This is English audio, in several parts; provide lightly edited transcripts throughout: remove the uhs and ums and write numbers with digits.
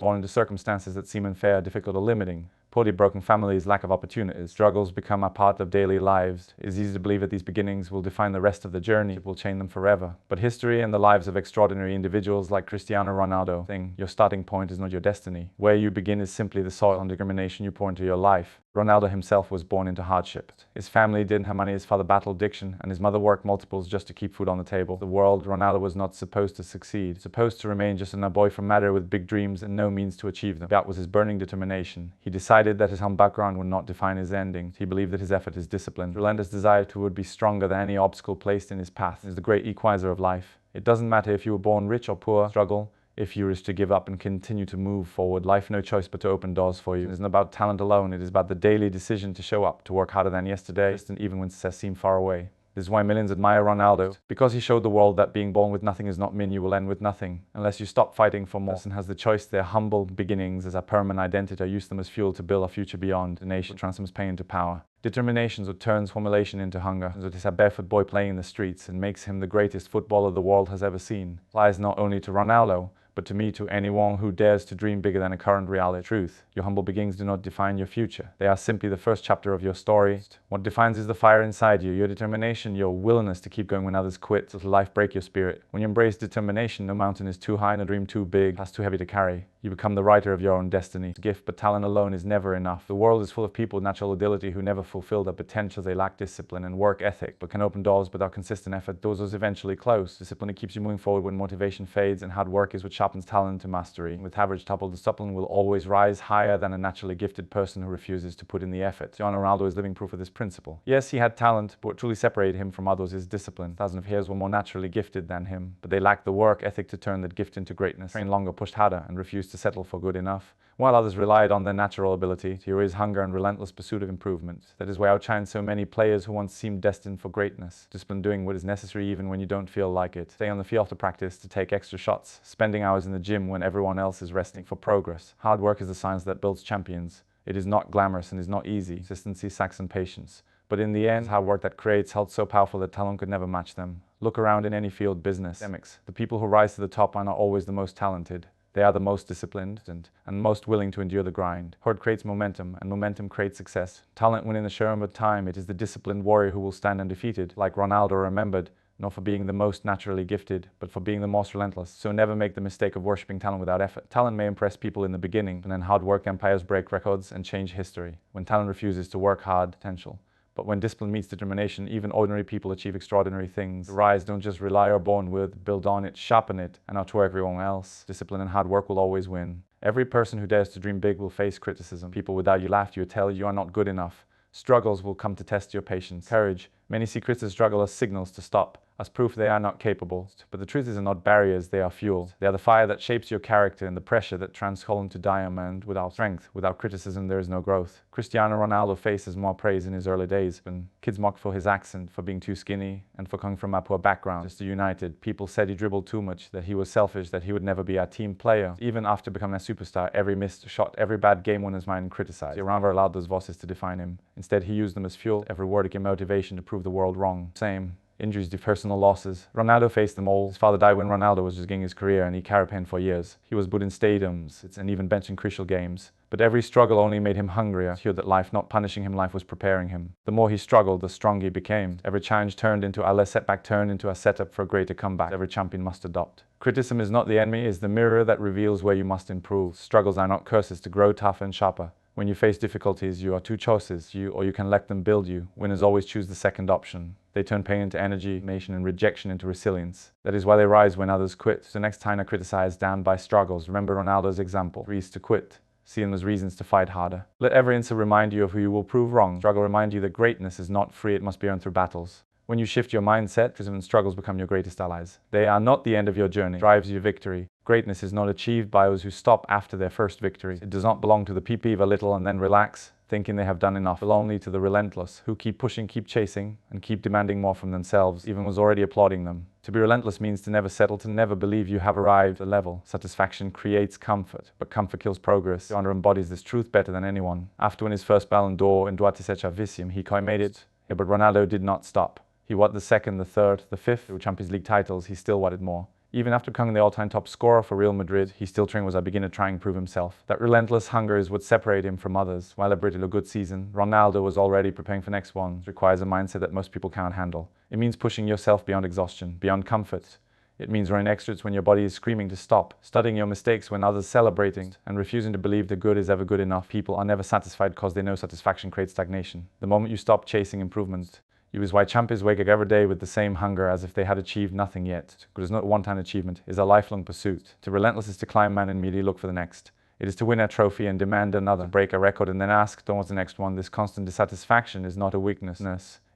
Born into circumstances that seem unfair, difficult, or limiting. Poorly broken families, lack of opportunities, struggles become a part of daily lives. It is easy to believe that these beginnings will define the rest of the journey, it will change them forever. But history and the lives of extraordinary individuals like Cristiano Ronaldo think your starting point is not your destiny. Where you begin is simply the soil and determination you pour into your life. Ronaldo himself was born into hardship. His family didn't have money, his father battled addiction, and his mother worked multiples just to keep food on the table. The world, Ronaldo was not supposed to succeed, supposed to remain just another boy from Madeira with big dreams and no means to achieve them. That was his burning determination. He decided that his humble background would not define his ending. He believed that his effort is discipline. Relentless desire to would be stronger than any obstacle placed in his path. It is the great equalizer of life. It doesn't matter if you were born rich or poor, struggle. If you wish to give up and continue to move forward, life no choice but to open doors for you. It isn't about talent alone, it is about the daily decision to show up, to work harder than yesterday, even when success seemed far away. This is why millions admire Ronaldo, because he showed the world that being born with nothing is not mean you will end with nothing. Unless you stop fighting for more and has the choice, their humble beginnings as a permanent identity, or use them as fuel to build a future beyond. The nation transforms pain into power. Determination so turns formulation into hunger. So it is a barefoot boy playing in the streets and makes him the greatest footballer the world has ever seen. Applies not only to Ronaldo, but to me, to anyone who dares to dream bigger than a current reality. Truth, your humble beginnings do not define your future. They are simply the first chapter of your story. What defines is the fire inside you, your determination, your willingness to keep going when others quit, so life break your spirit. When you embrace determination, no mountain is too high, no dream too big, that's too heavy to carry. You become the writer of your own destiny. Gift, but talent alone is never enough. The world is full of people with natural ability who never fulfill their potential. They lack discipline and work ethic, but can open doors without consistent effort. Doors eventually close. Discipline, it keeps you moving forward when motivation fades, and hard work is what sharpens talent to mastery. With average toppled, discipline will always rise higher than a naturally gifted person who refuses to put in the effort. Cristiano Ronaldo is living proof of this principle. Yes, he had talent, but what truly separated him from others is discipline. Thousands of heroes were more naturally gifted than him, but they lacked the work ethic to turn that gift into greatness. Trained longer, pushed harder, and refused to settle for good enough. While others relied on their natural ability, here is hunger and relentless pursuit of improvement. That is why outshine so many players who once seemed destined for greatness. Discipline, doing what is necessary even when you don't feel like it. Stay on the field after practice to take extra shots. Spending hours in the gym when everyone else is resting for progress. Hard work is the science that builds champions. It is not glamorous and is not easy. Consistency, sax, and patience. But in the end, hard work that creates health so powerful that talent could never match them. Look around in any field, business, academics. The people who rise to the top are not always the most talented. They are the most disciplined and most willing to endure the grind. Hard creates momentum, and momentum creates success. Talent wins in the show, but time, it is the disciplined warrior who will stand undefeated. Like Ronaldo, remembered, not for being the most naturally gifted, but for being the most relentless. So never make the mistake of worshipping talent without effort. Talent may impress people in the beginning, and then hard work empires break records and change history. When talent refuses to work hard, potential. But when discipline meets determination, even ordinary people achieve extraordinary things. Rise, don't just rely or born with, build on it, sharpen it, and outdo everyone else. Discipline and hard work will always win. Every person who dares to dream big will face criticism. People without you laugh you, tell you are not good enough. Struggles will come to test your patience. Courage. Many see critics struggle as signals to stop, as proof they are not capable. But the truth is they're not barriers, they are fuel. They are the fire that shapes your character and the pressure that transforms into diamond. Without strength, without criticism, there is no growth. Cristiano Ronaldo faces more praise in his early days. When kids mocked for his accent, for being too skinny, and for coming from a poor background. Just united, people said he dribbled too much, that he was selfish, that he would never be a team player. Even after becoming a superstar, every missed shot, every bad game won his mind and criticized. He never allowed those voices to define him. Instead, he used them as fuel. Every word gave motivation to prove the world wrong. Same. Injuries, personal losses. Ronaldo faced them all. His father died when Ronaldo was just beginning his career, and he carried pain for years. He was booed in stadiums and even benched in crucial games. But every struggle only made him hungrier. He knew that life, not punishing him, life was preparing him. The more he struggled, the stronger he became. Every challenge turned into a setback, turned into a setup for a greater comeback. Every champion must adopt. Criticism is not the enemy, it's the mirror that reveals where you must improve. Struggles are not curses, to grow tougher and sharper. When you face difficulties, you are two choices, or you can let them build you. Winners always choose the second option. They turn pain into energy, and rejection into resilience. That is why they rise when others quit. So next time I criticize, damned by struggles, remember Ronaldo's example. Reasons to quit. See them as reasons to fight harder. Let every insult remind you of who you will prove wrong. Struggle remind you that greatness is not free, it must be earned through battles. When you shift your mindset, criticism and struggles become your greatest allies. They are not the end of your journey, it drives your victory. Greatness is not achieved by those who stop after their first victory. It does not belong to the people a little and then relax, thinking they have done enough. It belongs only to the relentless, who keep pushing, keep chasing, and keep demanding more from themselves, even was already applauding them. To be relentless means to never settle, to never believe you have arrived at a level. Satisfaction creates comfort, but comfort kills progress. Ronaldo embodies this truth better than anyone. After winning his first Ballon d'Or in Duarte he made it. But Ronaldo did not stop. He won the second, the third, the fifth Champions League titles, he still wanted more. Even after becoming the all-time top scorer for Real Madrid, he still trained as a beginner trying to prove himself. That relentless hunger is what separated him from others. While celebrated a good season, Ronaldo was already preparing for next one. It requires a mindset that most people can't handle. It means pushing yourself beyond exhaustion, beyond comfort. It means running extras when your body is screaming to stop, studying your mistakes when others celebrating, and refusing to believe the good is ever good enough. People are never satisfied because they know satisfaction creates stagnation. The moment you stop chasing improvement, you is why champions wake up every day with the same hunger as if they had achieved nothing yet. Because it's not a one-time achievement, it's a lifelong pursuit. To relentless is to climb man and immediately look for the next. It is to win a trophy and demand another, break a record and then ask, don't want the next one. This constant dissatisfaction is not a weakness.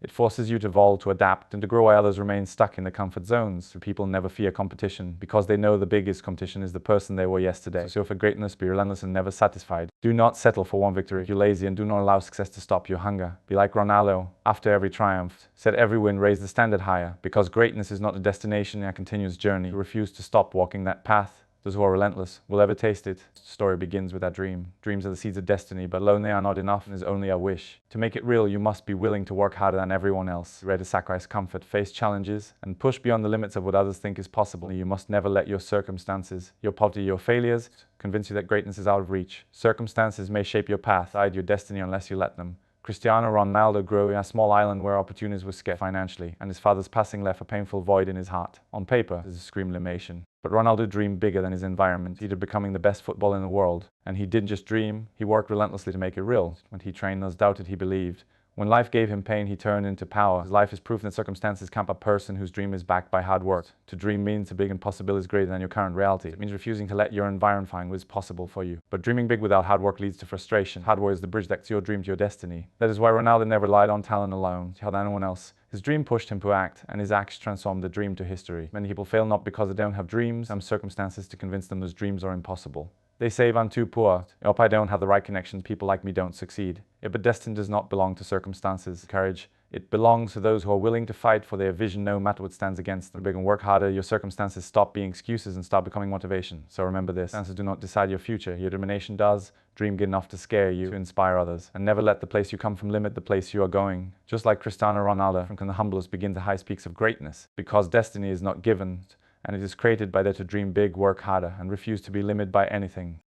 It forces you to evolve, to adapt, and to grow while others remain stuck in the comfort zones. People never fear competition because they know the biggest competition is the person they were yesterday. So for greatness, be relentless and never satisfied. Do not settle for one victory. You're lazy and do not allow success to stop your hunger. Be like Ronaldo. After every triumph, set every win, raise the standard higher. Because greatness is not a destination, a continuous journey. Refuse to stop walking that path. Those who are relentless will ever taste it. The story begins with that dream. Dreams are the seeds of destiny, but alone they are not enough and is only a wish. To make it real, you must be willing to work harder than everyone else, ready to sacrifice comfort, face challenges, and push beyond the limits of what others think is possible. You must never let your circumstances, your poverty, your failures, convince you that greatness is out of reach. Circumstances may shape your path, guide your destiny unless you let them. Cristiano Ronaldo grew in a small island where opportunities were scarce financially, and his father's passing left a painful void in his heart. On paper, this is a scream limitation. But Ronaldo dreamed bigger than his environment. He did becoming the best footballer in the world. And he didn't just dream, he worked relentlessly to make it real. When he trained, those doubted he believed. When life gave him pain, he turned into power. His life is proof that circumstances camp a person whose dream is backed by hard work. To dream means to big and possibilities greater than your current reality. It means refusing to let your environment find what is possible for you. But dreaming big without hard work leads to frustration. Hard work is the bridge that connects your dream to your destiny. That is why Ronaldo never relied on talent alone. He held anyone else. His dream pushed him to act, and his acts transformed the dream to history. Many people fail not because they don't have dreams, some circumstances to convince them those dreams are impossible. They say, I'm too poor. I hope I don't have the right connections. People like me don't succeed. Yeah, but destiny does not belong to circumstances. Courage, it belongs to those who are willing to fight for their vision no matter what stands against them. Big and work harder, your circumstances stop being excuses and start becoming motivation. So remember this, circumstances do not decide your future. Your determination does. Dream big enough to scare you, to inspire others. And never let the place you come from limit the place you are going. Just like Cristiano Ronaldo, from the humblest begin the highest peaks of greatness. Because destiny is not given, and it is created by them to dream big, work harder, and refuse to be limited by anything.